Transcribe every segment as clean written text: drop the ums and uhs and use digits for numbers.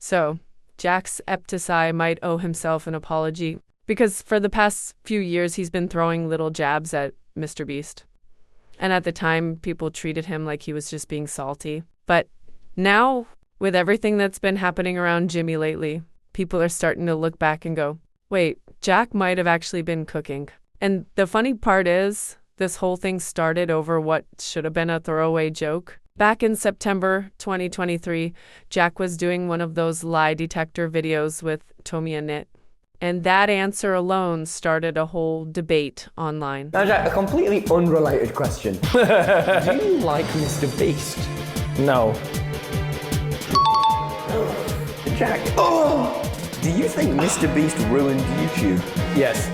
So, Jacksepticeye might owe himself an apology, because for the past few years he's been throwing little jabs at MrBeast. And at the time, people treated him like he was just being salty. But now, with everything that's been happening around Jimmy lately, people are starting to look back and go, wait, Jack might have actually been cooking. And the funny part is, this whole thing started over what should have been a throwaway joke. Back in September 2023, Jack was doing one of those lie detector videos with Tommy and Knit. And that answer alone started a whole debate online. Now, Jack, a completely unrelated question. Do you like MrBeast? No. Jack, do you think MrBeast ruined YouTube? Yes.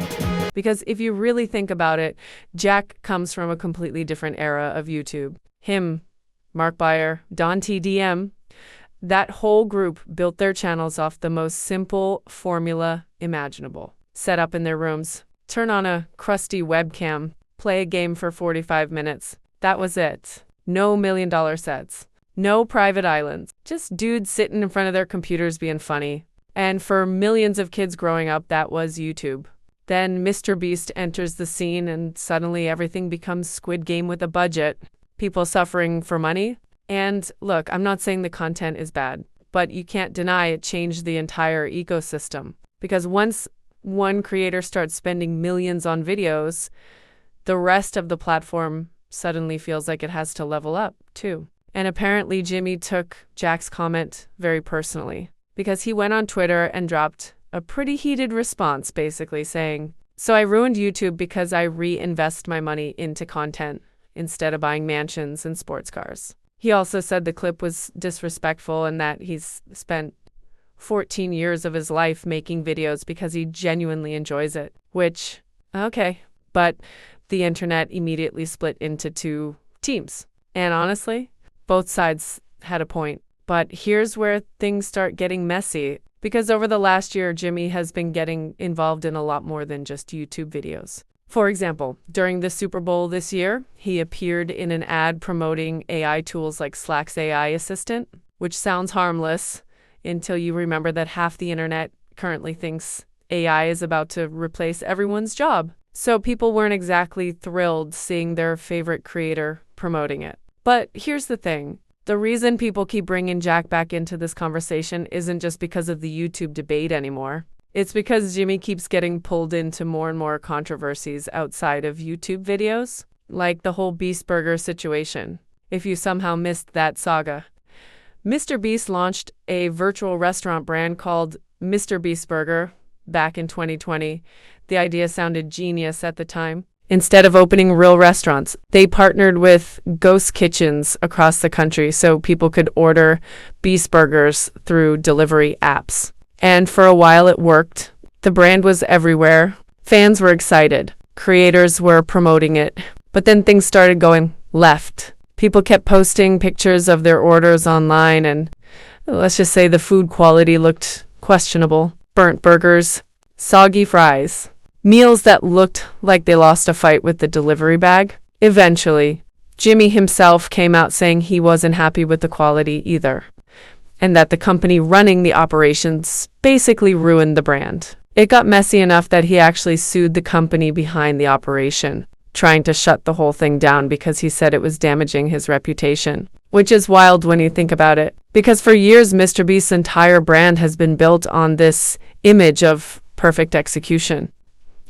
Because if you really think about it, Jack comes from a completely different era of YouTube. Him, Markiplier, DanTDM, that whole group built their channels off the most simple formula imaginable. Set up in their rooms, turn on a crusty webcam, play a game for 45 minutes. That was it. No $1 million sets. No private islands. Just dudes sitting in front of their computers being funny. And for millions of kids growing up, that was YouTube. Then MrBeast enters the scene and suddenly everything becomes Squid Game with a budget. People suffering for money. And look, I'm not saying the content is bad, but you can't deny it changed the entire ecosystem. Because once one creator starts spending millions on videos, the rest of the platform suddenly feels like it has to level up too. And apparently Jimmy took Jack's comment very personally, because he went on Twitter and dropped a pretty heated response basically saying, "So I ruined YouTube because I reinvest my money into content instead of buying mansions and sports cars." He also said the clip was disrespectful and that he's spent 14 years of his life making videos because he genuinely enjoys it, which, okay. But the internet immediately split into two teams. And honestly, both sides had a point. But here's where things start getting messy, because over the last year, Jimmy has been getting involved in a lot more than just YouTube videos. For example, during the Super Bowl this year, he appeared in an ad promoting AI tools like Slack's AI assistant, which sounds harmless until you remember that half the internet currently thinks AI is about to replace everyone's job. So people weren't exactly thrilled seeing their favorite creator promoting it. But here's the thing. The reason people keep bringing Jack back into this conversation isn't just because of the YouTube debate anymore. It's because Jimmy keeps getting pulled into more and more controversies outside of YouTube videos, like the whole Beast Burger situation. If you somehow missed that saga, MrBeast launched a virtual restaurant brand called MrBeast Burger back in 2020. The idea sounded genius at the time. Instead of opening real restaurants, they partnered with ghost kitchens across the country so people could order Beast Burgers through delivery apps. And for a while it worked. The brand was everywhere. Fans were excited. Creators were promoting it. But then things started going left. People kept posting pictures of their orders online and let's just say the food quality looked questionable. Burnt burgers, soggy fries, meals that looked like they lost a fight with the delivery bag. Eventually, Jimmy himself came out saying he wasn't happy with the quality either, and that the company running the operations basically ruined the brand. It got messy enough that he actually sued the company behind the operation, trying to shut the whole thing down because he said it was damaging his reputation. Which is wild when you think about it, because for years MrBeast's entire brand has been built on this image of perfect execution.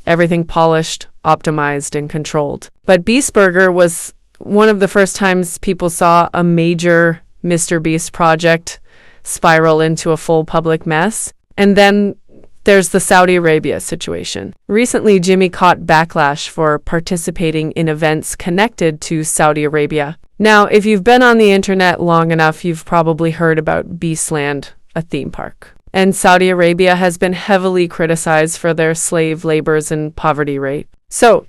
Everything polished, optimized, and controlled. But Beast Burger was one of the first times people saw a major MrBeast project spiral into a full public mess. And then there's the Saudi Arabia situation. Recently, Jimmy caught backlash for participating in events connected to Saudi Arabia. Now, if you've been on the internet long enough, you've probably heard about Beastland, a theme park. And Saudi Arabia has been heavily criticized for their slave labors and poverty rate. So,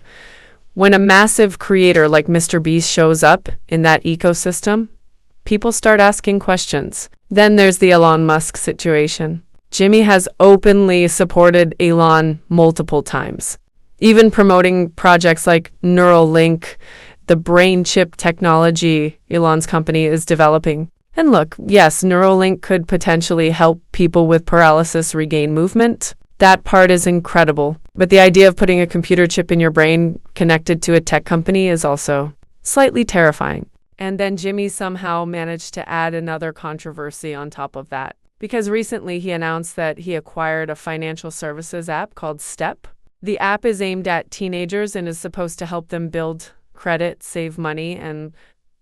when a massive creator like MrBeast shows up in that ecosystem, people start asking questions. Then there's the Elon Musk situation. Jimmy has openly supported Elon multiple times, even promoting projects like Neuralink, the brain chip technology Elon's company is developing. And look, yes, Neuralink could potentially help people with paralysis regain movement. That part is incredible. But the idea of putting a computer chip in your brain connected to a tech company is also slightly terrifying. And then Jimmy somehow managed to add another controversy on top of that. Because recently he announced that he acquired a financial services app called Step. The app is aimed at teenagers and is supposed to help them build credit, save money, and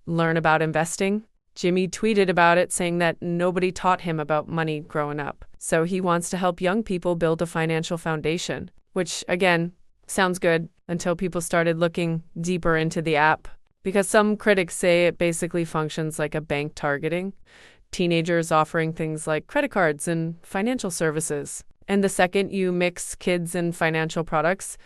learn about investing. Jimmy tweeted about it, saying that nobody taught him about money growing up. So he wants to help young people build a financial foundation, which, again, sounds good until people started looking deeper into the app. Because some critics say it basically functions like a bank targeting teenagers, offering things like credit cards and financial services. And the second you mix kids and financial products,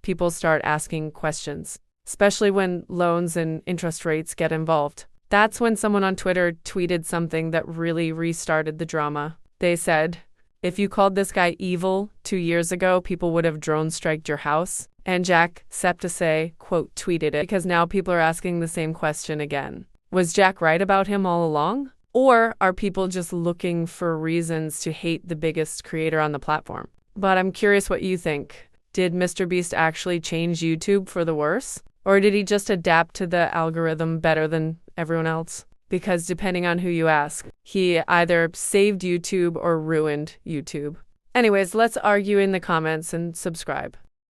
people start asking questions, especially when loans and interest rates get involved. That's when someone on Twitter tweeted something that really restarted the drama. They said, if you called this guy evil 2 years ago, people would have drone striked your house. And Jacksepticeye, quote, tweeted it because now people are asking the same question again. Was Jack right about him all along? Or are people just looking for reasons to hate the biggest creator on the platform? But I'm curious what you think. Did MrBeast actually change YouTube for the worse? Or did he just adapt to the algorithm better than everyone else? Because depending on who you ask, he either saved YouTube or ruined YouTube. Anyways, let's argue in the comments and subscribe.